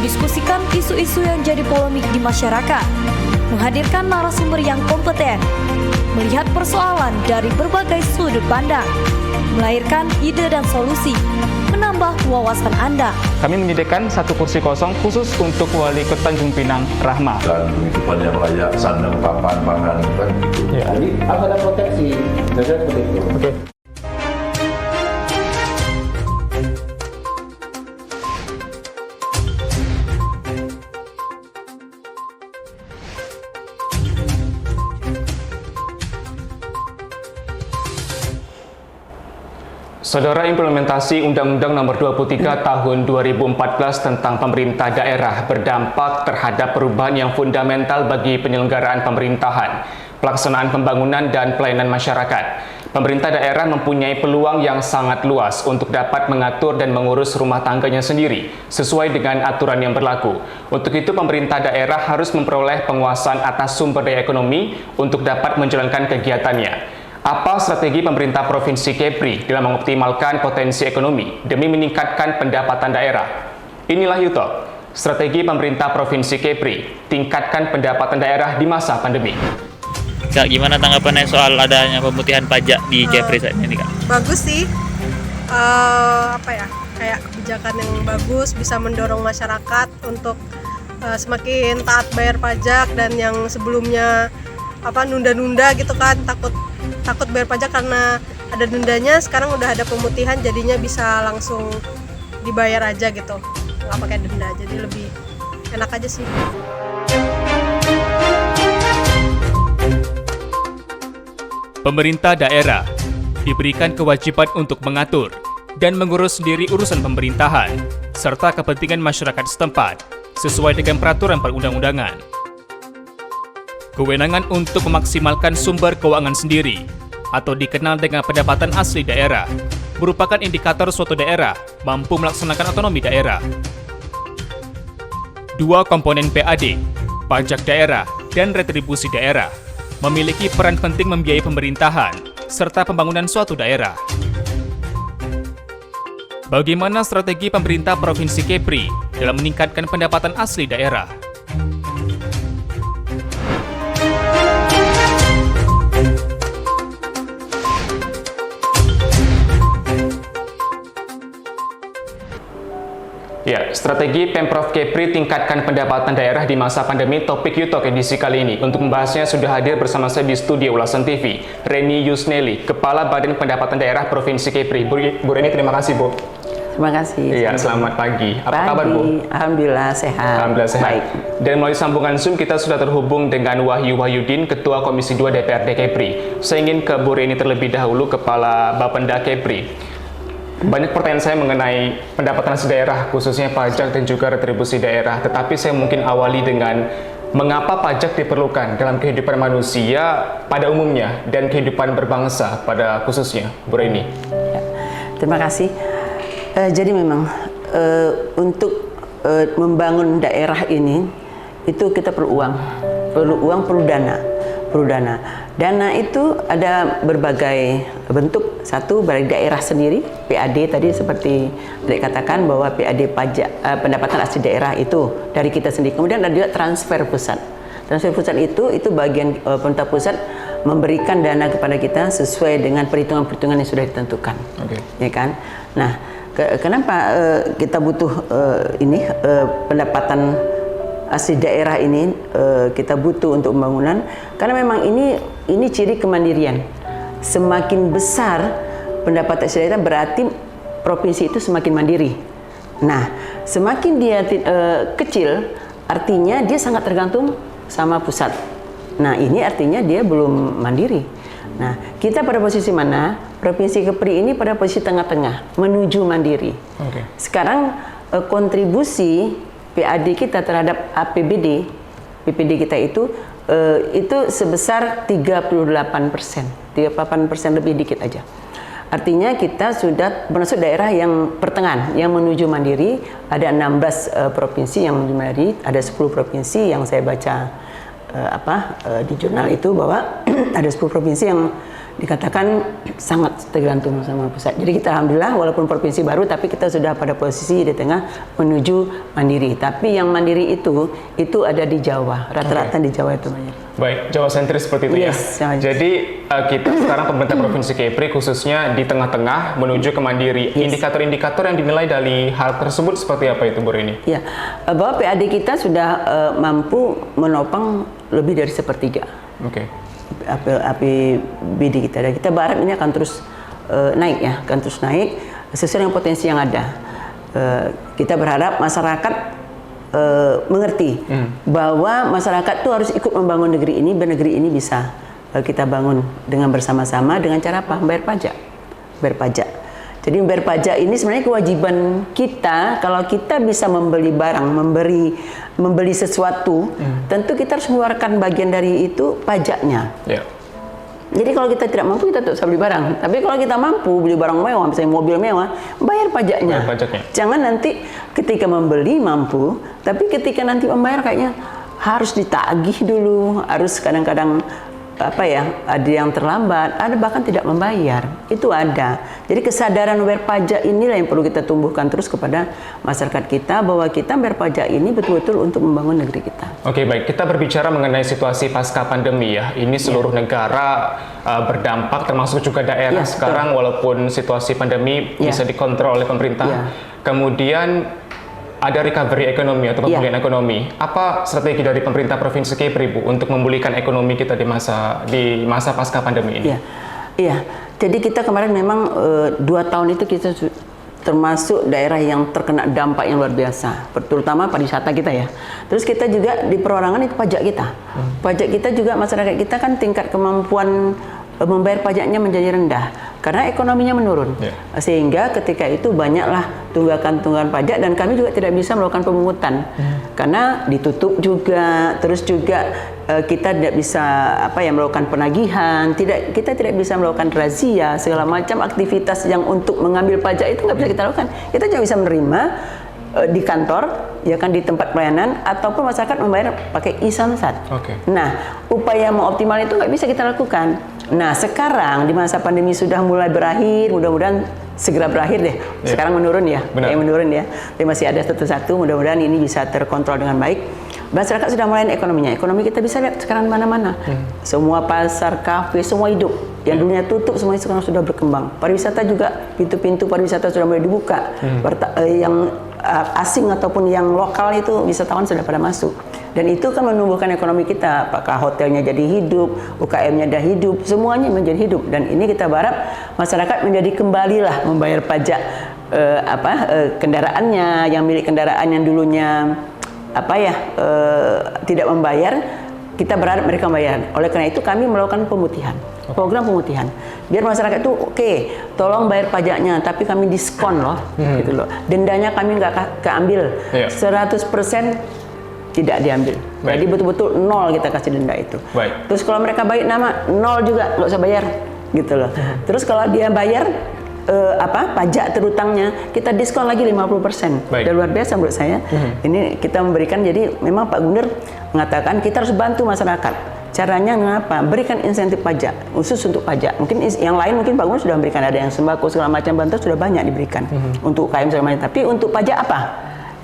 mendiskusikan isu-isu yang jadi polemik di masyarakat, menghadirkan narasumber yang kompeten, melihat persoalan dari berbagai sudut pandang, melahirkan ide dan solusi, menambah wawasan Anda. Kami menyediakan 1 kursi kosong khusus untuk Wali Kota Tanjung Pinang, Rahma. Dan kehidupan yang layak, sandang, papan, pangan, kan gitu. Ya. Jadi harus ada proteksi, seperti itu. Oke. Saudara, implementasi Undang-Undang Nomor 23 Tahun 2014 tentang pemerintah daerah berdampak terhadap perubahan yang fundamental bagi penyelenggaraan pemerintahan, pelaksanaan pembangunan dan pelayanan masyarakat. Pemerintah daerah mempunyai peluang yang sangat luas untuk dapat mengatur dan mengurus rumah tangganya sendiri sesuai dengan aturan yang berlaku. Untuk itu, pemerintah daerah harus memperoleh penguasaan atas sumber daya ekonomi untuk dapat menjalankan kegiatannya. Apa strategi pemerintah Provinsi Kepri dalam mengoptimalkan potensi ekonomi demi meningkatkan pendapatan daerah? Inilah Yuto, strategi pemerintah Provinsi Kepri, tingkatkan pendapatan daerah di masa pandemi. Kak, gimana tanggapannya soal adanya pemutihan pajak di Kepri saat ini, Kak? Bagus sih, kayak kebijakan yang bagus, bisa mendorong masyarakat untuk semakin taat bayar pajak, dan yang sebelumnya nunda-nunda gitu kan, takut bayar pajak karena ada dendanya, sekarang udah ada pemutihan, jadinya bisa langsung dibayar aja gitu, nggak pakai denda, jadi lebih enak aja sih. Pemerintah daerah diberikan kewajiban untuk mengatur dan mengurus sendiri urusan pemerintahan serta kepentingan masyarakat setempat sesuai dengan peraturan perundang-undangan. Kewenangan untuk memaksimalkan sumber keuangan sendiri atau dikenal dengan pendapatan asli daerah merupakan indikator suatu daerah mampu melaksanakan otonomi daerah. Dua komponen PAD, pajak daerah dan retribusi daerah, memiliki peran penting membiayai pemerintahan serta pembangunan suatu daerah. Bagaimana strategi pemerintah Provinsi Kepri dalam meningkatkan pendapatan asli daerah? Ya, strategi Pemprov Kepri tingkatkan pendapatan daerah di masa pandemi, topik Yutok edisi kali ini. Untuk membahasnya sudah hadir bersama saya di studio Ulasan TV, Reni Yusneli, Kepala Badan Pendapatan Daerah Provinsi Kepri. Bu Reni, terima kasih, Bu. Terima kasih. Iya, selamat pagi. Apa kabar, Bu? Alhamdulillah sehat. Alhamdulillah sehat. Baik. Dan melalui sambungan Zoom kita sudah terhubung dengan Wahyu Wahyudin, Ketua Komisi 2 DPRD Kepri. Saya ingin ke Bu Reni terlebih dahulu, Kepala Bapenda Kepri. Banyak pertanyaan saya mengenai pendapatan asli daerah, khususnya pajak dan juga retribusi daerah. Tetapi saya mungkin awali dengan mengapa pajak diperlukan dalam kehidupan manusia pada umumnya dan kehidupan berbangsa pada khususnya, Bu Reni. Ya, terima kasih. Jadi memang untuk membangun daerah ini itu kita perlu uang, perlu dana. Dana itu ada berbagai bentuk. Satu dari daerah sendiri, PAD tadi seperti dikatakan bahwa PAD pajak pendapatan asli daerah itu dari kita sendiri. Kemudian ada juga transfer pusat. Transfer pusat itu bagian pemerintah pusat memberikan dana kepada kita sesuai dengan perhitungan-perhitungan yang sudah ditentukan. Okay. Ya kan? Nah, kenapa kita butuh pendapatan asli daerah ini kita butuh untuk pembangunan? Karena memang ini ciri kemandirian. Semakin besar pendapatan asli daerah berarti provinsi itu semakin mandiri. Nah, semakin dia kecil, artinya dia sangat tergantung sama pusat. Nah, ini artinya dia belum mandiri. Nah, kita pada posisi mana? Provinsi Kepri ini pada posisi tengah-tengah, menuju mandiri. Okay. Sekarang kontribusi PAD kita terhadap APBD, PPD kita itu sebesar 38%, 38% lebih dikit aja. Artinya kita sudah masuk daerah yang pertengahan, yang menuju mandiri. Ada 16 provinsi yang menuju mandiri, ada 10 provinsi yang saya baca di jurnal itu bahwa ada 10 provinsi dikatakan sangat tergantung sama pusat. Jadi kita alhamdulillah walaupun provinsi baru tapi kita sudah pada posisi di tengah menuju mandiri. Tapi yang mandiri itu ada di Jawa, rata-rata di Jawa itu banyak. Baik, Jawa sentris seperti itu Yes, ya. Jawa. Jadi kita sekarang pemerintah Provinsi Kepri khususnya di tengah-tengah menuju ke mandiri. Yes. Indikator-indikator yang dinilai dari hal tersebut seperti apa itu, Bu Rini? Ya, bahwa PAD kita sudah mampu menopang lebih dari sepertiga. Oke. APBD kita, dan kita berharap ini akan terus naik ya, akan terus naik sesuai dengan potensi yang ada. Kita berharap masyarakat mengerti bahwa masyarakat itu harus ikut membangun negeri ini, dan negeri ini bisa kita bangun dengan bersama-sama dengan cara apa? Bayar pajak. Bayar pajak. Jadi bayar pajak ini sebenarnya kewajiban kita. Kalau kita bisa membeli barang, membeli sesuatu, tentu kita harus mengeluarkan bagian dari itu pajaknya. Ya. Jadi kalau kita tidak mampu, kita tidak usah beli barang. Tapi kalau kita mampu beli barang mewah, misalnya mobil mewah, bayar pajaknya. Bayar pajaknya. Jangan nanti ketika membeli mampu, tapi ketika nanti membayar kayaknya harus ditagih dulu, harus kadang-kadang ada yang terlambat, ada bahkan tidak membayar. Itu ada. Jadi kesadaran bayar pajak inilah yang perlu kita tumbuhkan terus kepada masyarakat kita, bahwa kita bayar pajak ini betul-betul untuk membangun negeri kita. Oke, baik. Kita berbicara mengenai situasi pasca pandemi ya. Ini seluruh negara berdampak, termasuk juga daerah sekarang, walaupun situasi pandemi bisa dikontrol oleh pemerintah. Kemudian ada recovery ekonomi atau pemulihan ekonomi. Apa strategi dari pemerintah Provinsi Kepri, Bu, untuk memulihkan ekonomi kita di masa pasca pandemi ini? Iya. Jadi kita kemarin memang 2 tahun itu kita termasuk daerah yang terkena dampak yang luar biasa, terutama pariwisata kita ya. Terus kita juga di perorangan itu pajak kita. Pajak kita juga, masyarakat kita kan tingkat kemampuan membayar pajaknya menjadi rendah karena ekonominya menurun. Sehingga ketika itu banyaklah tunggakan-tunggakan pajak, dan kami juga tidak bisa melakukan pemungutan karena ditutup juga. Terus juga kita tidak bisa melakukan penagihan, kita tidak bisa melakukan razia, segala macam aktivitas yang untuk mengambil pajak itu nggak bisa kita lakukan. Kita cuma bisa menerima di kantor, ya kan, di tempat pelayanan, ataupun masyarakat membayar pakai e-samsat. Nah, upaya mengoptimal itu nggak bisa kita lakukan. Nah, sekarang di masa pandemi sudah mulai berakhir, mudah-mudahan segera berakhir deh. Sekarang menurun ya, menurun ya. Tapi masih ada satu-satu, mudah-mudahan ini bisa terkontrol dengan baik. Masyarakat sudah mulai ekonominya. Ekonomi kita bisa lihat sekarang mana-mana. Semua pasar, kafe, semua hidup. Yang dulunya tutup, semuanya sekarang sudah berkembang. Pariwisata juga, pintu-pintu pariwisata sudah mulai dibuka. Yang asing ataupun yang lokal itu wisatawan sudah pada masuk. Dan itu kan menumbuhkan ekonomi kita. Apakah hotelnya jadi hidup, UKM-nya dah hidup, semuanya menjadi hidup. Dan ini kita berharap masyarakat menjadi kembalilah membayar pajak kendaraannya, yang milik kendaraan yang dulunya tidak membayar, kita berharap mereka membayar. Oleh karena itu kami melakukan pemutihan, program pemutihan. Biar masyarakat itu tolong bayar pajaknya, tapi kami diskon loh, gitu loh. Dendanya kami nggak keambil, 100% tidak diambil. Jadi betul-betul nol kita kasih denda itu. Terus kalau mereka baik nama, nol juga, nggak usah bayar, gitu loh. Terus kalau dia bayar pajak terutangnya, kita diskon lagi 50%. Dan luar biasa menurut saya. Ini kita memberikan, jadi memang Pak Gubernur mengatakan kita harus bantu masyarakat. Caranya mengapa? Berikan insentif pajak khusus untuk pajak. Mungkin yang lain mungkin Pak Gubernur sudah memberikan, ada yang sembako segala macam bantuan sudah banyak diberikan untuk UKM segala macam. Tapi untuk pajak apa?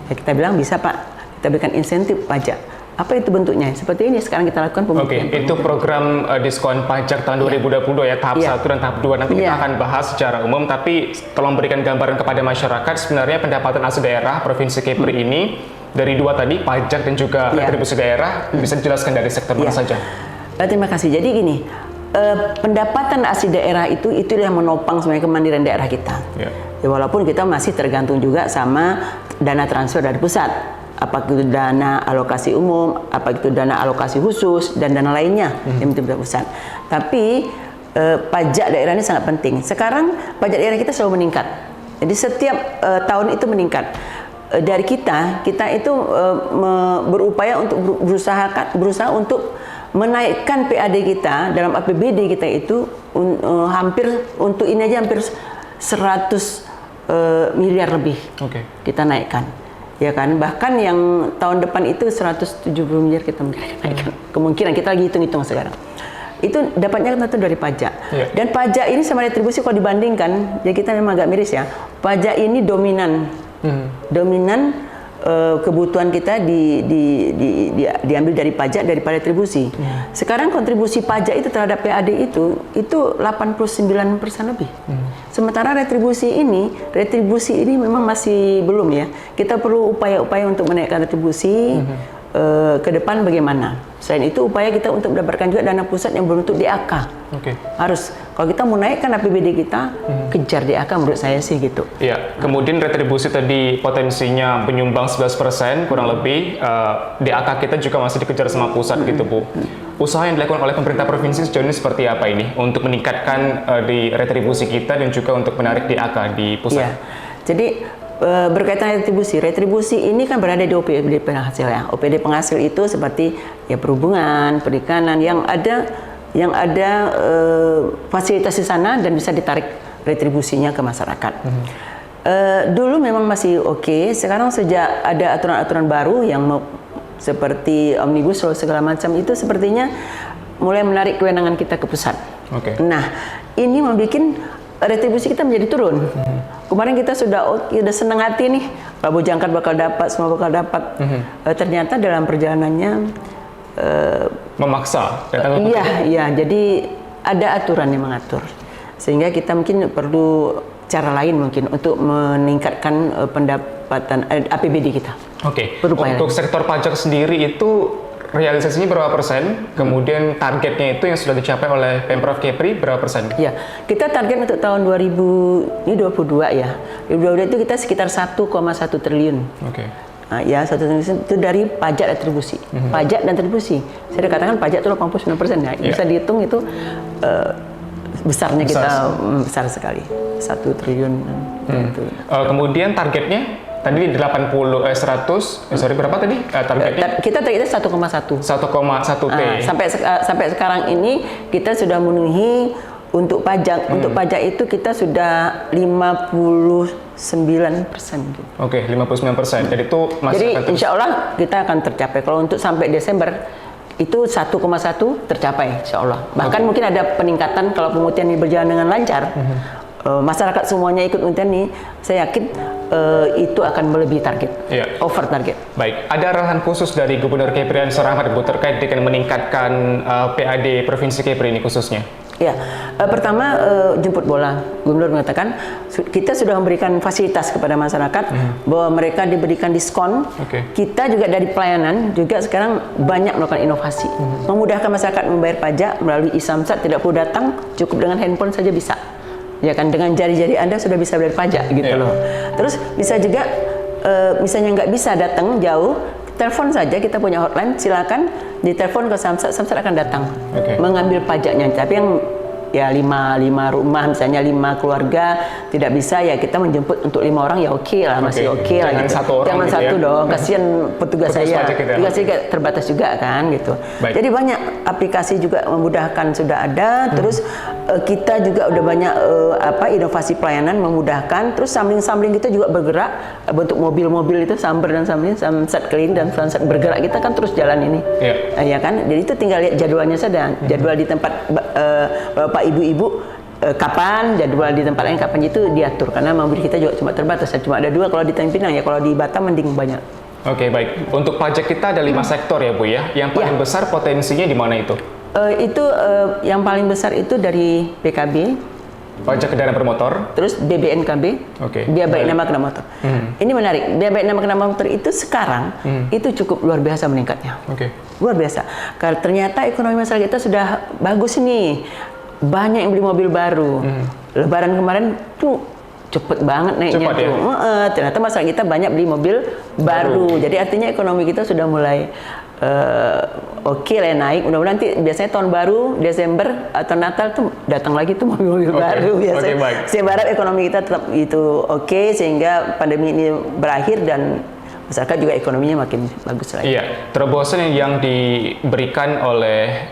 Ya kita bilang bisa Pak, kita berikan insentif pajak. Apa itu bentuknya? Seperti ini sekarang kita lakukan pembuktian. Itu program diskon pajak tahun 2022 ya, tahap 1 dan tahap 2. Nanti kita akan bahas secara umum, tapi tolong berikan gambaran kepada masyarakat sebenarnya pendapatan asli daerah Provinsi Kepri ini dari 2 tadi, pajak dan juga retribusi daerah, bisa dijelaskan dari sektor mana saja? Terima kasih. Jadi gini, pendapatan asli daerah itu yang menopang sebenarnya kemandirian daerah kita. Ya, walaupun kita masih tergantung juga sama dana transfer dari pusat. Apa itu dana alokasi umum, apa itu dana alokasi khusus, dan dana lainnya yang dari pusat. Tapi pajak daerah ini sangat penting. Sekarang pajak daerah kita selalu meningkat. Jadi setiap tahun itu meningkat. Dari kita itu berupaya untuk berusaha untuk menaikkan PAD kita dalam APBD kita itu hampir untuk ini aja hampir 100 miliar lebih kita naikkan. Ya kan, bahkan yang tahun depan itu 170 miliar kita naikkan. Kemungkinan kita lagi hitung-hitung sekarang. itu dapatnya tentu dari pajak. Iya. Dan pajak ini sama retribusi kalau dibandingkan, ya kita memang agak miris ya. Pajak ini dominan, kebutuhan kita diambil dari pajak daripada retribusi. Sekarang kontribusi pajak itu terhadap PAD itu 89% lebih. Sementara retribusi ini memang masih belum ya. Kita perlu upaya-upaya untuk menaikkan retribusi. Ke depan bagaimana? Selain itu upaya kita untuk mendapatkan juga dana pusat yang berbentuk DAK. Harus kalau kita mau naikkan APBD kita kejar DAK menurut saya sih gitu. Iya. Kemudian retribusi tadi potensinya menyumbang 11% kurang lebih. DAK kita juga masih dikejar sama pusat gitu Bu. Usaha yang dilakukan oleh pemerintah provinsi sejauh ini seperti apa ini untuk meningkatkan di retribusi kita dan juga untuk menarik DAK di pusat? Iya. Jadi berkaitan retribusi ini kan berada di OPD penghasil ya. OPD penghasil itu seperti ya perhubungan, perikanan yang ada fasilitas di sana dan bisa ditarik retribusinya ke masyarakat. Dulu memang masih oke, sekarang sejak ada aturan-aturan baru yang seperti Omnibus Law segala macam itu sepertinya mulai menarik kewenangan kita ke pusat. Nah, ini membuat retribusi kita menjadi turun. Kemarin kita sudah senang hati nih, Prabowo Jangkat bakal dapat, semua bakal dapat. Ternyata dalam perjalanannya memaksa. Iya, jadi ada aturan yang mengatur. Sehingga kita mungkin perlu cara lain mungkin untuk meningkatkan pendapatan APBD kita. Untuk sektor pajak sendiri itu realisasinya berapa persen? Kemudian targetnya itu yang sudah dicapai oleh Pemprov Kepri berapa persen? Ya, kita target untuk tahun 2022 ya. 2022 itu kita sekitar 1,1 triliun. Nah, ya 1 triliun itu dari pajak retribusi. Pajak dan retribusi. Saya katakan pajak itu 89% ya. Bisa dihitung itu besarnya kita besar sekali. 1 triliun. Kemudian targetnya tadi 100, berapa tadi targetnya? Kita targetnya 1,1. 1,1 T. Sampai sekarang ini kita sudah memenuhi untuk pajak. Untuk pajak itu kita sudah 59%. 59%. Jadi itu masih akan insya Allah kita akan tercapai. Kalau untuk sampai Desember itu 1,1 tercapai, insya Allah. Bahkan mungkin ada peningkatan kalau pemutihan ini berjalan dengan lancar. Masyarakat semuanya ikut pemutihan ini, saya yakin itu akan melebihi target, over target. Baik, ada arahan khusus dari Gubernur Kepri Ansar Ahmad Bu terkait dengan meningkatkan PAD Provinsi Kepri ini khususnya? Ya, pertama jemput bola. Gubernur mengatakan kita sudah memberikan fasilitas kepada masyarakat bahwa mereka diberikan diskon. Kita juga dari pelayanan juga sekarang banyak melakukan inovasi, memudahkan masyarakat membayar pajak melalui e-Samsat, tidak perlu datang, cukup dengan handphone saja bisa. Ya kan, dengan jari-jari Anda sudah bisa bayar pajak gitu loh. Terus bisa juga misalnya nggak bisa datang jauh, telepon saja, kita punya hotline, silakan ditelepon ke Samsat, Samsat akan datang mengambil pajaknya. Tapi yang ya 5 rumah, misalnya 5 keluarga tidak bisa, ya kita menjemput untuk 5 orang ya oke lah, masih oke lah gitu. Jangan gitu satu ya. dong, kasihan petugas saya, tugas juga terbatas juga kan gitu. Jadi banyak aplikasi juga memudahkan sudah ada. Terus kita juga udah banyak inovasi pelayanan memudahkan. Terus samling-samling kita juga bergerak bentuk mobil-mobil itu, Samber dan Samling, Samsat keliling dan Samsat bergerak, kita kan terus jalan ini. Ya kan, jadi itu tinggal lihat jadwalnya saja. Jadwal di tempat Bapak Ibu-ibu kapan, jadwal di tempat lain kapan, itu diatur karena mobil kita juga cuma terbatas, cuma ada 2 kalau di Tanjung Pinang, ya kalau di Batam mending banyak. Baik. Untuk pajak kita ada 5 sektor ya Bu ya. Yang paling besar potensinya di mana itu? Yang paling besar itu dari PKB, pajak kendaraan bermotor, terus BBNKB, biaya baik nama kendaraan motor. Ini menarik, biaya baik nama kendaraan motor itu sekarang itu cukup luar biasa meningkatnya. Luar biasa. Karena ternyata ekonomi masyarakat kita sudah bagus nih, banyak yang beli mobil baru. Lebaran kemarin tuh cepet banget naiknya tuh. Ternyata masyarakat kita banyak beli mobil baru. Jadi artinya ekonomi kita sudah mulai oke lah naik. Mudah-mudahan nanti biasanya tahun baru Desember atau Natal tuh datang lagi tuh mobil-mobil baru biasanya. Saya berharap ekonomi kita tetap itu oke sehingga pandemi ini berakhir dan masyarakat juga ekonominya makin bagus lagi. Iya, terobosan yang diberikan oleh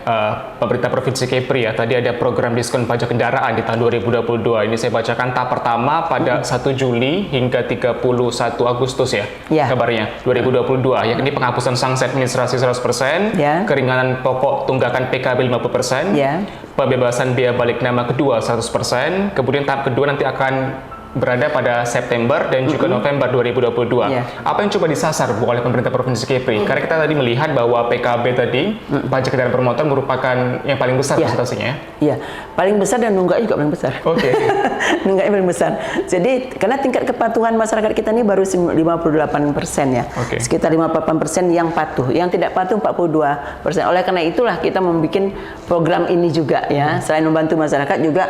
pemerintah Provinsi Kepri ya. Tadi ada program diskon pajak kendaraan di tahun 2022. Ini saya bacakan tahap pertama pada 1 Juli hingga 31 Agustus ya. Ya. Kabarnya 2022, yakni penghapusan sanksi administrasi 100%, Ya. keringanan pokok tunggakan PKB 50%, Ya. pembebasan biaya balik nama kedua 100%, kemudian tahap kedua nanti akan berada pada September dan juga November 2022. Ya. Apa yang coba disasar Bu oleh pemerintah Provinsi Kepri? Karena kita tadi melihat bahwa PKB tadi, pajak kendaraan bermotor merupakan yang paling besar Ya. persentasenya. Iya, paling besar dan nunggaknya juga paling besar. Oke. Nunggaknya paling besar. Jadi karena tingkat kepatuhan masyarakat kita ini baru 58% ya. Oke. Sekitar 58% yang patuh. Yang tidak patuh 42%. Oleh karena itulah kita membuat program ini juga ya. Selain membantu masyarakat juga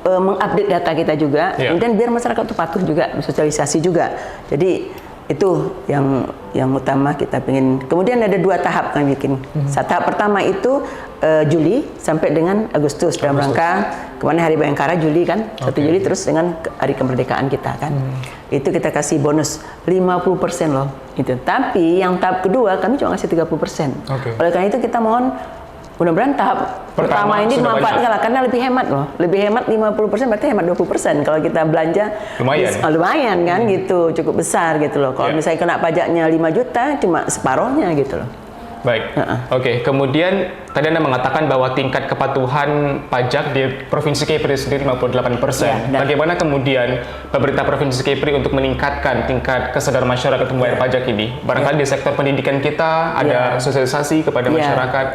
mengupdate data kita juga, Ya. dan biar masyarakat itu patuh juga, sosialisasi juga. Jadi itu yang utama kita pengen. Kemudian ada 2 tahap kan bikin. Tahap pertama itu Juli sampai dengan Agustus dalam rangka kemarin Hari Bayangkara Juli kan, 1 Juli terus dengan Hari Kemerdekaan kita kan. Itu kita kasih bonus 50% loh. Itu. Tapi yang tahap kedua kami cuma ngasih 30%. Oke. Oleh karena itu kita mohon mudah-mudahan tahap pertama ini sudah dimanfaatkan lah, karena lebih hemat loh. Lebih hemat 50% berarti hemat 20%. Kalau kita belanja Lumayan. lumayan kan gitu, cukup besar gitu loh. Kalau Ya. misalnya kena pajaknya 5 juta cuma separohnya gitu loh. Baik. Oke, kemudian tadi Anda mengatakan bahwa tingkat kepatuhan pajak di Provinsi Kepri sendiri 58%. Ya, dan- Bagaimana kemudian pemerintah Provinsi Kepri untuk meningkatkan tingkat kesadaran masyarakat untuk membayar pajak ini? Barangkali di sektor pendidikan kita ada sosialisasi kepada Ya. masyarakat.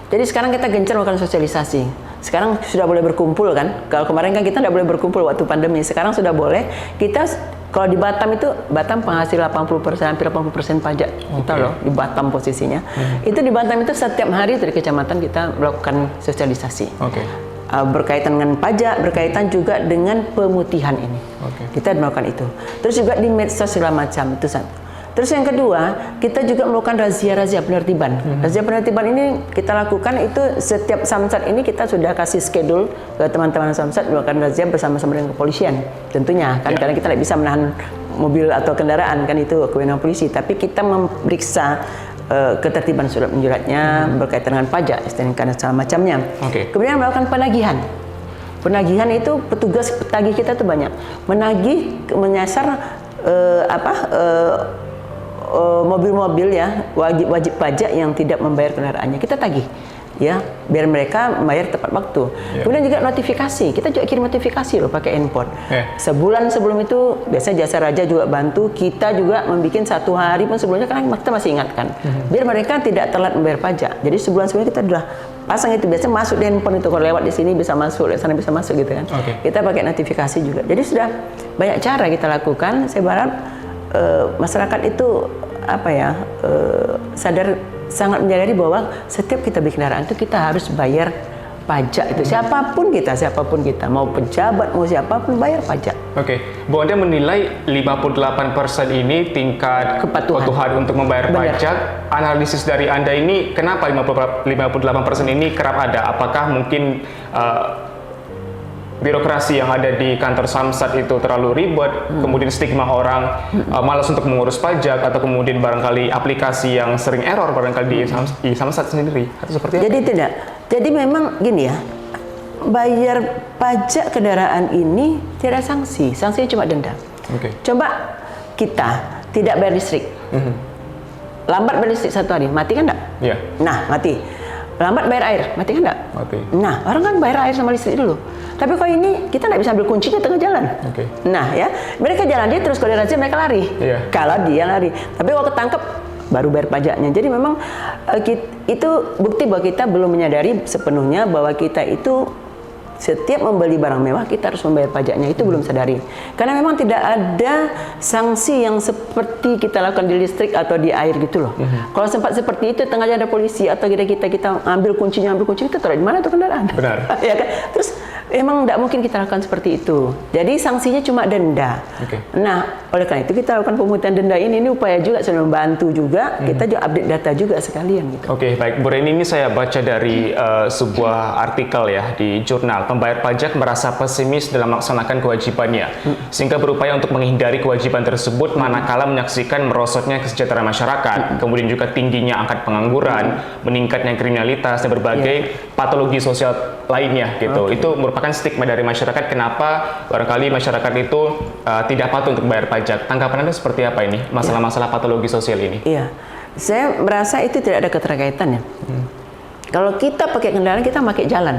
Jadi sekarang kita gencar melakukan sosialisasi. Sekarang sudah boleh berkumpul kan? Kalau kemarin kan kita tidak boleh berkumpul waktu pandemi. Sekarang sudah boleh. Kita kalau di Batam itu, Batam penghasil 80%, hampir 80% pajak kita loh di Batam posisinya. Itu di Batam itu setiap hari dari kecamatan kita melakukan sosialisasi. Oke. Berkaitan dengan pajak, berkaitan juga dengan pemutihan ini. Oke. Kita melakukan itu. Terus juga di medsos segala macam itu satu. Terus yang kedua, kita juga melakukan razia-razia penertiban. Razia penertiban ini kita lakukan itu setiap Samsat ini kita sudah kasih schedule ke teman-teman Samsat melakukan razia bersama-sama dengan kepolisian. Tentunya kan karena kita tidak bisa menahan mobil atau kendaraan kan itu kewenangan polisi, tapi kita memeriksa ketertiban surat menyuratnya berkaitan dengan pajak, STNK dan segala macamnya. Oke. Kemudian melakukan penagihan. Penagihan itu petugas petagih kita itu banyak menagih menyasar mobil-mobil ya wajib pajak yang tidak membayar kendaraannya kita tagih ya biar mereka membayar tepat waktu. Kemudian juga notifikasi, kita juga kirim notifikasi loh pakai handphone. Sebulan sebelum itu biasanya Jasa Raja juga bantu, kita juga membuat 1 hari pun sebelumnya karena kita masih ingatkan biar mereka tidak telat membayar pajak. Jadi sebulan sebelumnya kita sudah pasang itu, biasanya masuk di handphone itu, kalau lewat di sini bisa masuk, lewat sana bisa masuk gitu kan. Kita pakai notifikasi juga. Jadi sudah banyak cara kita lakukan. Saya berharap masyarakat itu sadar, sangat menyadari bahwa setiap kita beli kendaraan itu kita harus bayar pajak itu. Siapapun kita, mau pejabat, mau siapapun bayar pajak. Oke, Bu, Anda menilai 58% ini tingkat kepatuhan untuk membayar pajak. Analisis dari Anda ini, kenapa 58% ini kerap ada? Apakah mungkin birokrasi yang ada di kantor Samsat itu terlalu ribet, kemudian stigma orang malas untuk mengurus pajak, atau kemudian barangkali aplikasi yang sering error barangkali di Samsat sendiri, atau seperti apa? Jadi tidak. Jadi memang gini ya, bayar pajak kendaraan ini tidak ada sanksi, sanksinya cuma denda. Coba kita tidak bayar listrik, lambat bayar listrik 1 hari, mati kan enggak? Iya. Nah, mati. Lambat bayar air, mati kan enggak? Mati. Nah, orang kan bayar air sama listrik dulu. Tapi kalau ini kita nggak bisa ambil kuncinya tengah jalan. Nah ya, mereka jalan dia terus, kalau razia mereka lari. Kalau dia lari, tapi kalau ketangkep baru bayar pajaknya. Jadi memang itu bukti bahwa kita belum menyadari sepenuhnya bahwa kita itu setiap membeli barang mewah kita harus membayar pajaknya, itu belum sadari. Karena memang tidak ada sanksi yang seperti kita lakukan di listrik atau di air gitu loh. Kalau sempat seperti itu tengah jalan ada polisi atau kita ambil kuncinya, kita taruh di mana tuh kendaraan? Benar. Ya kan? Terus Memang tidak mungkin kita lakukan seperti itu. Jadi sanksinya cuma denda. Oke. Nah, oleh karena itu kita lakukan pemungutan denda ini upaya juga sudah membantu juga. Kita juga update data juga sekalian gitu. Oke, baik. Bu Reni, ini saya baca dari sebuah artikel ya di jurnal. Pembayar pajak merasa pesimis dalam melaksanakan kewajibannya, sehingga berupaya untuk menghindari kewajiban tersebut manakala menyaksikan merosotnya kesejahteraan masyarakat, kemudian juga tingginya angka pengangguran, meningkatnya kriminalitas, dan berbagai patologi sosial lainnya gitu. Itu merupakan stigma dari masyarakat. Kenapa barangkali masyarakat itu tidak patuh untuk bayar pajak? Tanggapan Anda seperti apa ini? Masalah-masalah patologi sosial ini? Iya, saya merasa itu tidak ada keterkaitannya. Kalau kita pakai kendaraan, kita pakai jalan.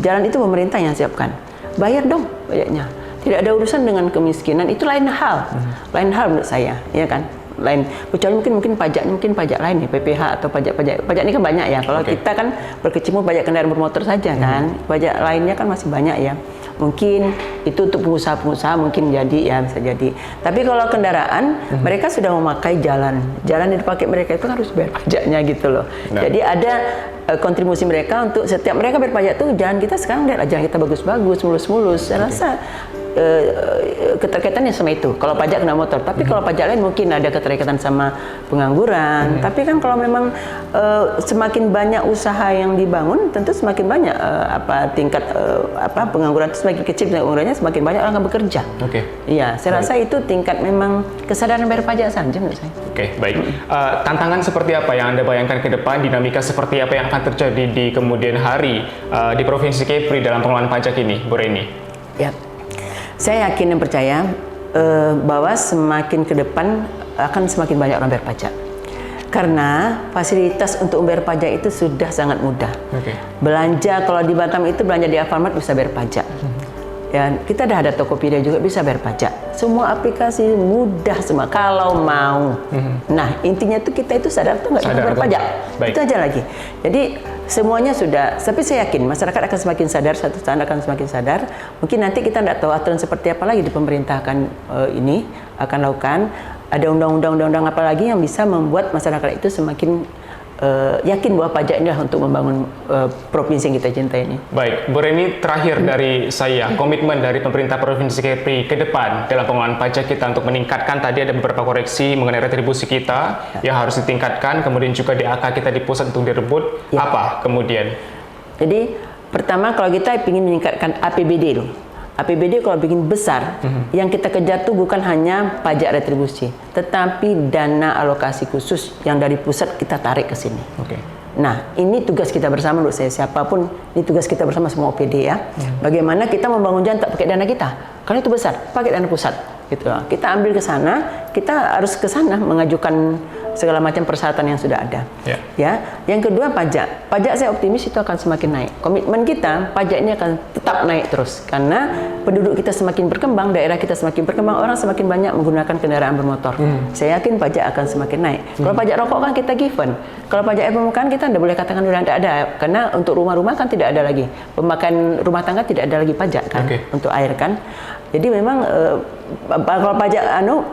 Jalan itu pemerintah yang siapkan. Bayar dong pajaknya. Tidak ada urusan dengan kemiskinan. Itu lain hal. Lain hal menurut saya, ya kan? Lain. Kecuali mungkin pajak lain nih, PPH atau pajak ini kan banyak ya. Kalau kita kan berkecimpung pajak kendaraan bermotor saja kan. Pajak lainnya kan masih banyak ya. Mungkin itu untuk pengusaha-pengusaha mungkin jadi ya, bisa jadi. Tapi kalau kendaraan mereka sudah memakai jalan yang dipakai mereka itu kan harus bayar pajaknya gitu loh. Jadi ada kontribusi mereka untuk setiap mereka bayar pajak tuh. Jalan kita sekarang lihat jalan kita bagus-bagus, mulus-mulus. Saya rasa keterkaitannya sama itu. Kalau pajak kena motor, tapi kalau pajak lain mungkin ada keterkaitan sama pengangguran. Tapi kan kalau memang semakin banyak usaha yang dibangun, tentu semakin banyak tingkat pengangguran itu semakin kecil, penganggurannya semakin banyak orang yang bekerja. Oke. Iya, saya rasa itu tingkat memang kesadaran bayar pajak saja menurut saya. Oke, baik. Tantangan seperti apa yang Anda bayangkan ke depan, dinamika seperti apa yang akan terjadi di kemudian hari di Provinsi Kepri dalam pengelolaan pajak ini, Bu Reni? Ya, saya yakin dan percaya bahwa semakin ke depan akan semakin banyak orang bayar pajak. Karena fasilitas untuk membayar pajak itu sudah sangat mudah. Belanja kalau di Batam itu belanja di Alfamart bisa bayar pajak. Ya, kita dah ada Tokopedia juga bisa bayar pajak. Semua aplikasi mudah semua kalau mau. Nah, intinya tuh kita itu sadar tuh nggak kita bayar pajak. Itu aja lagi. Jadi semuanya sudah. Tapi saya yakin masyarakat akan semakin sadar, satu saat akan semakin sadar. Mungkin nanti kita tidak tahu aturan seperti apa lagi di pemerintah akan lakukan. Ada undang-undang apa lagi yang bisa membuat masyarakat itu semakin yakin bahwa pajak inilah untuk membangun provinsi yang kita cintai ini. Baik, Bu Reni, terakhir dari saya, komitmen dari pemerintah Provinsi Kepri ke depan dalam pengelolaan pajak kita untuk meningkatkan, tadi ada beberapa koreksi mengenai retribusi kita yang harus ditingkatkan, kemudian juga DAK kita di pusat untuk direbut, apa kemudian? Jadi, pertama kalau kita ingin meningkatkan APBD dulu. APBD kalau bikin besar, yang kita kejar tuh bukan hanya pajak retribusi, tetapi dana alokasi khusus yang dari pusat kita tarik ke sini. Nah, ini tugas kita bersama menurut saya, siapapun, ini tugas kita bersama semua OPD ya. Bagaimana kita membangun jalan tak pakai dana kita, karena itu besar, pakai dana pusat. Gitu. Kita ambil ke sana, kita harus ke sana mengajukan segala macam persyaratan yang sudah ada. Ya. Yang kedua pajak. Pajak saya optimis itu akan semakin naik. Komitmen kita, pajak ini akan tetap naik terus karena penduduk kita semakin berkembang, daerah kita semakin berkembang, orang semakin banyak menggunakan kendaraan bermotor. Saya yakin pajak akan semakin naik. Kalau pajak rokok kan kita given. Kalau pajak air permukaan kita tidak boleh katakan sudah tidak ada, karena untuk rumah-rumah kan tidak ada lagi. Pemakaian rumah tangga tidak ada lagi pajak kan untuk air kan. Jadi memang kalau pajak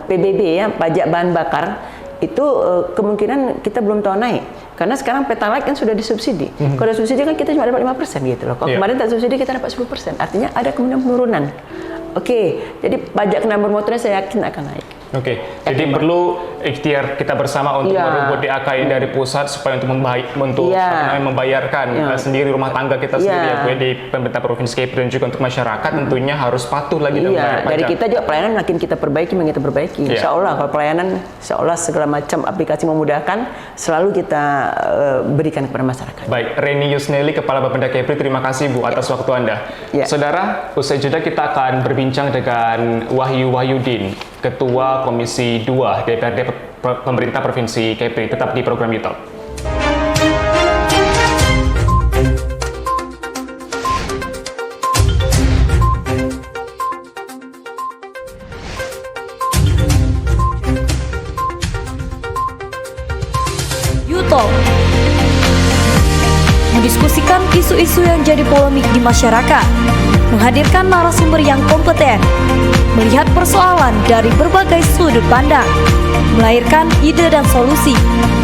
PBB ya, pajak bahan bakar itu kemungkinan kita belum tahu naik. Karena sekarang Pertalite kan sudah disubsidi. Kalau subsidi kan kita cuma dapat 5% gitu loh. Kalau kemarin tak subsidi kita dapat 10%. Artinya ada kemungkinan penurunan. Jadi pajak kendaraan bermotornya saya yakin akan naik. Jadi perlu ikhtiar kita bersama untuk merebut DAK ini dari pusat supaya untuk membayarkan sendiri rumah tangga kita sendiri ya, di pemerintah Provinsi Kepri dan juga untuk masyarakat tentunya harus patuh lagi dalam bayar pajak. Dari kita juga pelayanan makin kita perbaiki. Insya Allah kalau pelayanan, insya Allah segala macam aplikasi memudahkan selalu kita berikan kepada masyarakat. Baik, Reni Yusneli, Kepala Bapenda Kepri, terima kasih Bu atas waktu Anda. Saudara, usai jeda kita akan berbincang dengan Wahyu Wahyudin, Ketua Komisi 2 DPRD Pemerintah Provinsi Kepri. Tetap di program YouTube. YouTube. mendiskusikan isu-isu yang jadi polemik di masyarakat, menghadirkan narasumber yang kompeten, melihat persoalan dari berbagai sudut pandang, melahirkan ide dan solusi,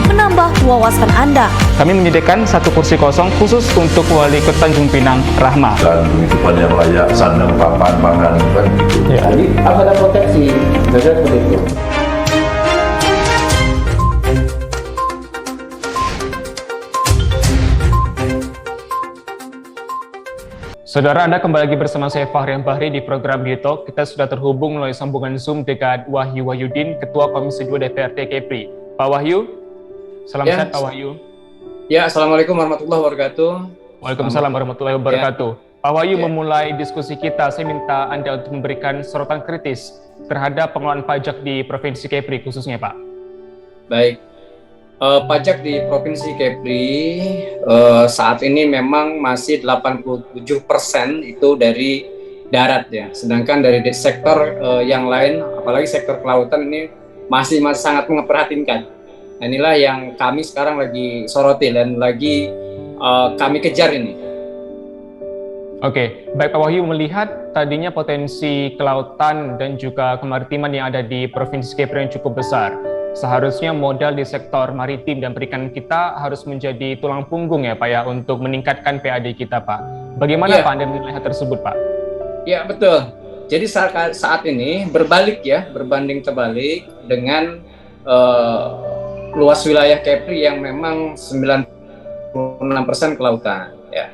menambah wawasan Anda. Kami menyediakan satu kursi kosong khusus untuk Wali Kota Tanjung Pinang, Rahma. Dan kehidupan yang layak, sandang, papan, pangan, kan gitu. Jadi harus ada proteksi, kira-kira seperti itu. Saudara, Anda kembali lagi bersama saya Fahrian Bahri di program Yutalk. Kita sudah terhubung melalui sambungan Zoom dengan Wahyu Wahyudin, Ketua Komisi 2 DPRD Kepri. Pak Wahyu, salam sehat Pak Wahyu. Ya, Assalamualaikum warahmatullahi wabarakatuh. Waalaikumsalam warahmatullahi wabarakatuh. Pak Wahyu, memulai diskusi kita, saya minta Anda untuk memberikan sorotan kritis terhadap pengelolaan pajak di Provinsi Kepri khususnya, Pak. Baik, pajak di Provinsi Kepri saat ini memang masih 87% itu dari darat ya. Sedangkan dari sektor yang lain, apalagi sektor kelautan ini masih sangat memperhatinkan. Nah, inilah yang kami sekarang lagi soroti dan lagi kami kejar ini. Oke, baik Pak Wahyu, melihat tadinya potensi kelautan dan juga kemaritiman yang ada di Provinsi Kepri yang cukup besar. Seharusnya modal di sektor maritim dan perikanan kita harus menjadi tulang punggung ya Pak ya untuk meningkatkan PAD kita Pak. Bagaimana Pak Anda menilai hal tersebut Pak? Ya betul. Jadi saat ini berbalik ya, berbanding terbalik dengan luas wilayah Kepri yang memang 96% kelautan ya.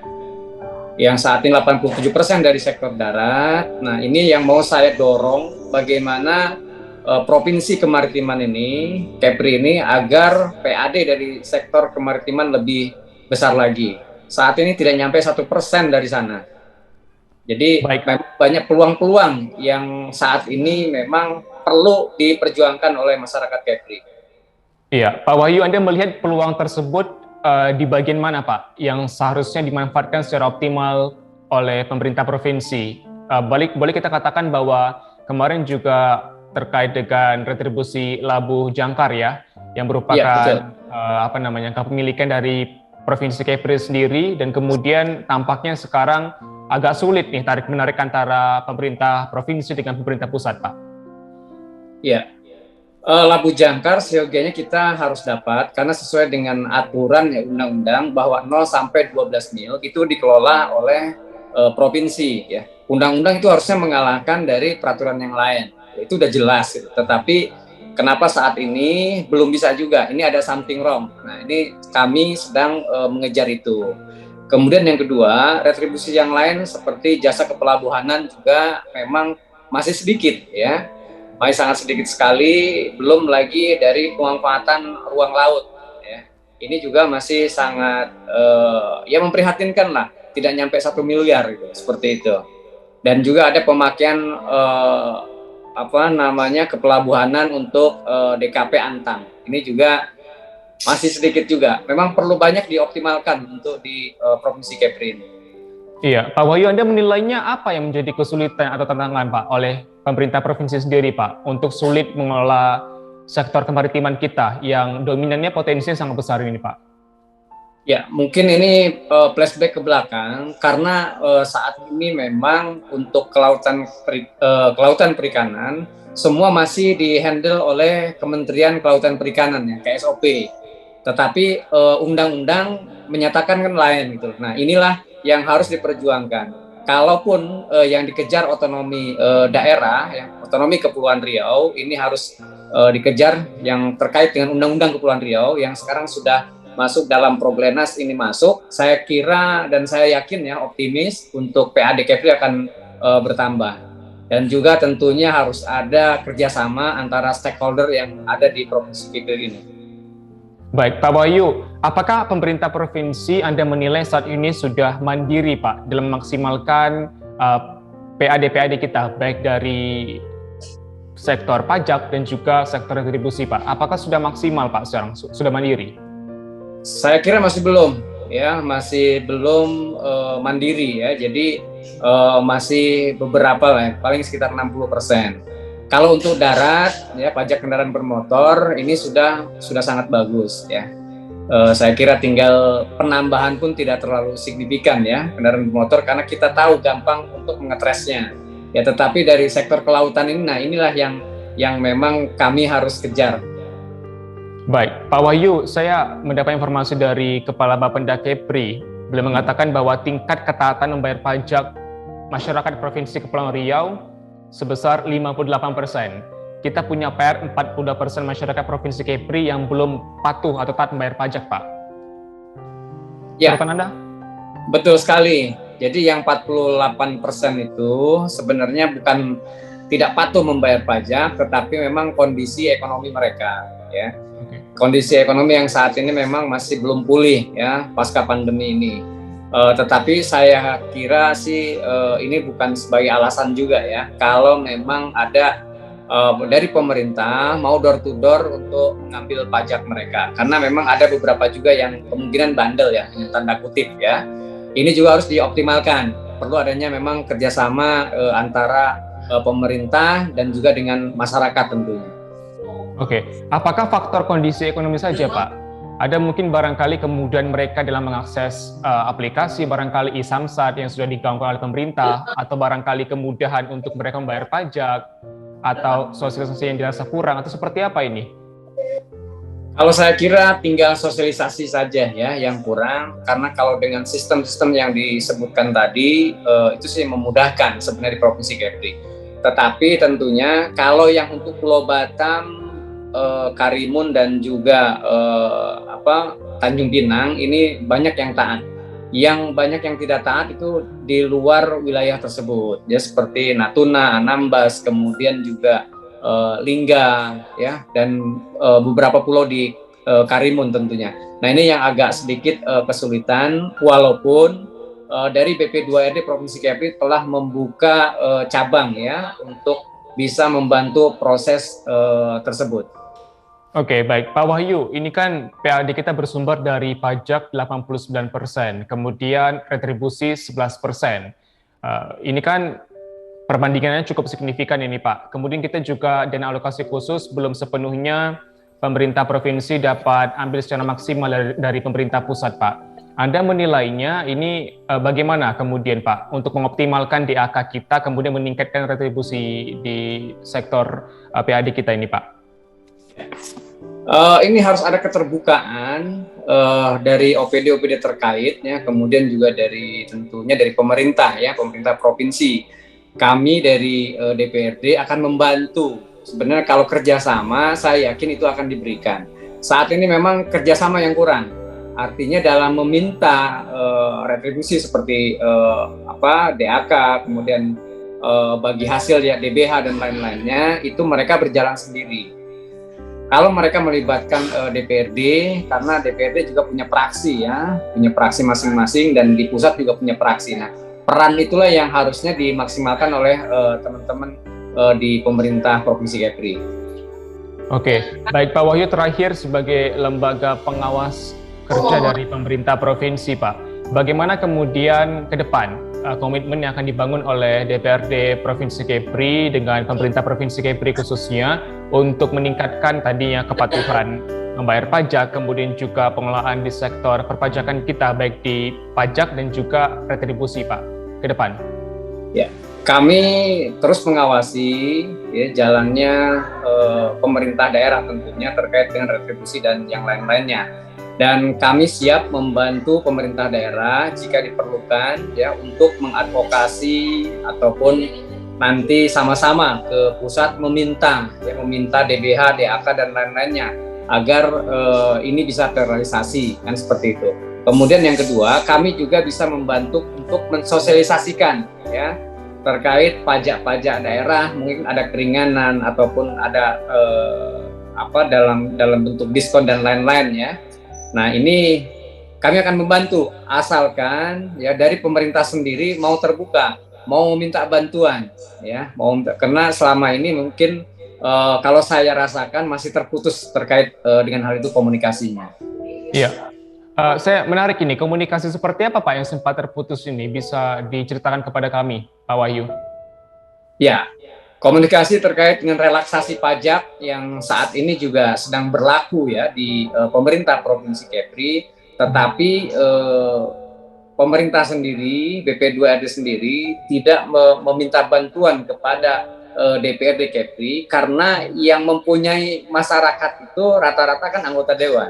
Yang saat ini 87% dari sektor darat. Nah ini yang mau saya dorong bagaimana provinsi kemaritiman ini, Kepri ini, agar PAD dari sektor kemaritiman lebih besar lagi. Saat ini tidak nyampe 1% dari sana. Jadi banyak peluang-peluang yang saat ini memang perlu diperjuangkan oleh masyarakat Kepri. Iya, Pak Wahyu, Anda melihat peluang tersebut di bagian mana Pak yang seharusnya dimanfaatkan secara optimal oleh pemerintah provinsi? Boleh kita katakan bahwa kemarin juga terkait dengan retribusi Labu Jangkar ya, yang merupakan kepemilikan dari Provinsi Kepri sendiri, dan kemudian tampaknya sekarang agak sulit nih tarik-menarik antara pemerintah provinsi dengan pemerintah pusat, Pak. Iya, Labu Jangkar seyogianya kita harus dapat karena sesuai dengan aturan ya undang-undang bahwa 0 sampai 12 mil itu dikelola oleh provinsi ya. Undang-undang itu harusnya mengalahkan dari peraturan yang lain. Itu udah jelas gitu. Tetapi kenapa saat ini belum bisa juga? Ini ada something wrong. Nah, ini kami sedang mengejar itu. Kemudian yang kedua, retribusi yang lain seperti jasa kepelabuhanan juga memang masih sedikit ya. Masih sangat sedikit sekali, belum lagi dari pemanfaatan ruang laut ya. Ini juga masih sangat memprihatinkan lah, tidak nyampe 1 miliar gitu, seperti itu. Dan juga ada pemakaian kepelabuhanan untuk DKP Antang. Ini juga masih sedikit juga. Memang perlu banyak dioptimalkan untuk di Provinsi Kepri ini. Iya, Pak Wahyu, Anda menilainya apa yang menjadi kesulitan atau tantangan Pak oleh pemerintah provinsi sendiri Pak untuk sulit mengelola sektor kemaritiman kita yang dominannya potensinya sangat besar ini Pak? Ya, mungkin ini flashback ke belakang karena saat ini memang untuk kelautan perikanan semua masih dihandle oleh Kementerian Kelautan Perikanan ya, KSOP. Tetapi undang-undang menyatakan kan lain gitu. Nah, inilah yang harus diperjuangkan. Kalaupun yang dikejar otonomi daerah, ya, otonomi Kepulauan Riau, ini harus dikejar yang terkait dengan Undang-Undang Kepulauan Riau yang sekarang sudah masuk dalam proglenas ini masuk. Saya kira dan saya yakin ya optimis untuk PAD Kepri akan bertambah. Dan juga tentunya harus ada kerjasama antara stakeholder yang ada di Provinsi Kepri ini. Baik, Pak Wahyu, apakah pemerintah provinsi Anda menilai saat ini sudah mandiri Pak dalam memaksimalkan PAD kita, baik dari sektor pajak dan juga sektor retribusi Pak? Apakah sudah maksimal Pak sekarang, sudah mandiri? Saya kira masih belum, ya masih belum mandiri ya. Jadi masih beberapa lah, paling sekitar 60%. Kalau untuk darat, ya pajak kendaraan bermotor ini sudah sangat bagus ya. Saya kira tinggal penambahan pun tidak terlalu signifikan ya kendaraan bermotor karena kita tahu gampang untuk mengetresnya. Ya, tetapi dari sektor kelautan ini, nah inilah yang memang kami harus kejar. Baik, Pak Wahyu, saya mendapat informasi dari Kepala Bapenda Kepri. Beliau mengatakan bahwa tingkat ketaatan membayar pajak masyarakat Provinsi Kepulauan Riau sebesar 58%. Kita punya PR 42% masyarakat Provinsi Kepri yang belum patuh atau taat membayar pajak, Pak. Ya, catatan Anda? Betul sekali. Jadi yang 48% itu sebenarnya bukan tidak patuh membayar pajak, tetapi memang kondisi ekonomi mereka, ya. Kondisi ekonomi yang saat ini memang masih belum pulih, ya, pasca pandemi ini. Tetapi saya kira sih ini bukan sebagai alasan juga, ya. Kalau memang ada dari pemerintah mau door to door untuk mengambil pajak mereka, karena memang ada beberapa juga yang kemungkinan bandel, ya, tanda kutip, ya. Ini juga harus dioptimalkan. Perlu adanya memang kerjasama antara pemerintah dan juga dengan masyarakat tentunya. Oke, apakah faktor kondisi ekonomi saja, Pak? Ada mungkin barangkali kemudian mereka dalam mengakses aplikasi, barangkali e-Samsat yang sudah digaungkan oleh pemerintah, atau barangkali kemudahan untuk mereka membayar pajak, atau sosialisasi yang dirasa kurang, atau seperti apa ini? Kalau saya kira tinggal sosialisasi saja ya yang kurang, karena kalau dengan sistem-sistem yang disebutkan tadi itu sih memudahkan sebenarnya di Provinsi Kepri. Tetapi tentunya kalau yang untuk Pulau Batam, Karimun dan juga Tanjung Pinang ini banyak yang taat. Yang banyak yang tidak taat itu di luar wilayah tersebut, ya seperti Natuna, Anambas, kemudian juga Lingga, ya, dan beberapa pulau di Karimun tentunya. Nah, ini yang agak sedikit kesulitan, walaupun dari BP2RD Provinsi Kepri telah membuka cabang, ya, untuk bisa membantu proses tersebut. Oke, baik. Pak Wahyu, ini kan PAD kita bersumber dari pajak 89%, kemudian retribusi 11%. Ini kan perbandingannya cukup signifikan ini, Pak. Kemudian kita juga dana alokasi khusus belum sepenuhnya pemerintah provinsi dapat ambil secara maksimal dari pemerintah pusat, Pak. Anda menilainya ini bagaimana kemudian, Pak, untuk mengoptimalkan DAK kita, kemudian meningkatkan retribusi di sektor PAD kita ini, Pak? Ini harus ada keterbukaan dari OPD-OPD terkait, ya, kemudian juga tentunya dari pemerintah, ya, pemerintah provinsi. Kami dari DPRD akan membantu. Sebenarnya kalau kerjasama, saya yakin itu akan diberikan. Saat ini memang kerjasama yang kurang. Artinya dalam meminta retribusi seperti DAK, kemudian bagi hasil ya DBH dan lain-lainnya, itu mereka berjalan sendiri. Kalau mereka melibatkan DPRD, karena DPRD juga punya praksi, ya, punya praksi masing-masing, dan di pusat juga punya praksi. Nah, peran itulah yang harusnya dimaksimalkan oleh teman-teman di pemerintah Provinsi Kepri. Oke, baik Pak Wahyu, terakhir sebagai lembaga pengawas kerja dari pemerintah provinsi, Pak, bagaimana kemudian ke depan komitmen yang akan dibangun oleh DPRD Provinsi Kepri dengan pemerintah Provinsi Kepri khususnya untuk meningkatkan tadinya kepatuhan membayar pajak, kemudian juga pengelolaan di sektor perpajakan kita, baik di pajak dan juga retribusi, Pak, ke depan? Ya, kami terus mengawasi, ya, jalannya pemerintah daerah tentunya terkait dengan retribusi dan yang lain-lainnya. Dan kami siap membantu pemerintah daerah jika diperlukan, ya, untuk mengadvokasi ataupun nanti sama-sama ke pusat meminta DBH, DAK dan lain-lainnya agar ini bisa terrealisasi, kan seperti itu. Kemudian yang kedua, kami juga bisa membantu untuk mensosialisasikan, ya, terkait pajak-pajak daerah, mungkin ada keringanan ataupun ada dalam bentuk diskon dan lain-lain, ya. Nah, ini kami akan membantu asalkan, ya, dari pemerintah sendiri mau terbuka, mau meminta bantuan, ya, karena selama ini mungkin kalau saya rasakan masih terputus terkait dengan hal itu komunikasinya. Iya, saya menarik ini, komunikasi seperti apa, Pak, yang sempat terputus ini, bisa diceritakan kepada kami, Pak Wahyu? Ya, Komunikasi terkait dengan relaksasi pajak yang saat ini juga sedang berlaku ya di pemerintah Provinsi Kepri, tetapi pemerintah sendiri, BP2RD sendiri tidak meminta bantuan kepada DPRD Kepri karena yang mempunyai masyarakat itu rata-rata kan anggota dewan.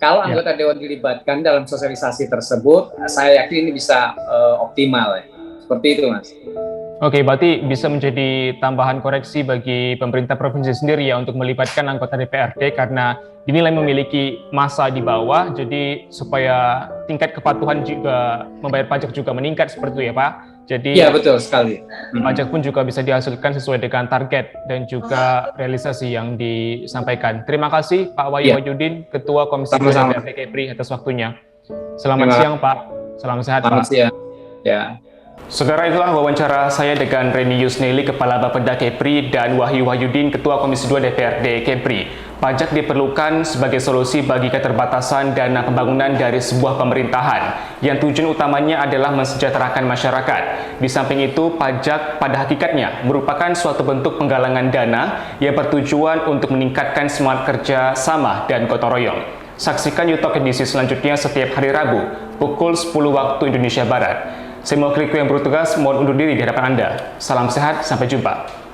Kalau anggota dewan dilibatkan dalam sosialisasi tersebut, saya yakin ini bisa optimal ya. Seperti itu, Mas. Oke, berarti bisa menjadi tambahan koreksi bagi pemerintah provinsi sendiri ya untuk melibatkan anggota DPRD karena dinilai memiliki masa di bawah, jadi supaya tingkat kepatuhan juga membayar pajak juga meningkat seperti itu ya Pak. Jadi iya betul sekali. Pajak pun juga bisa dihasilkan sesuai dengan target dan juga realisasi yang disampaikan. Terima kasih Pak Wahyu Wahyudin, Ketua Komisi 2 DPRD Kepri atas waktunya. Selamat siang Pak, salam sehat Pak. Selamat siang. Ya. Saudara, itulah wawancara saya dengan Reni Yusneli, Kepala Bapeda Kepri, dan Wahyu Wahyudin, Ketua Komisi 2 DPRD Kepri. Pajak diperlukan sebagai solusi bagi keterbatasan dana pembangunan dari sebuah pemerintahan, yang tujuan utamanya adalah mensejahterakan masyarakat. Di samping itu, pajak pada hakikatnya merupakan suatu bentuk penggalangan dana yang bertujuan untuk meningkatkan semangat kerja sama dan gotong royong. Saksikan YouTube edisi selanjutnya setiap hari Rabu, pukul 10 waktu Indonesia Barat. Saya mau klik yang bertugas, mohon undur diri di hadapan Anda. Salam sehat, sampai jumpa.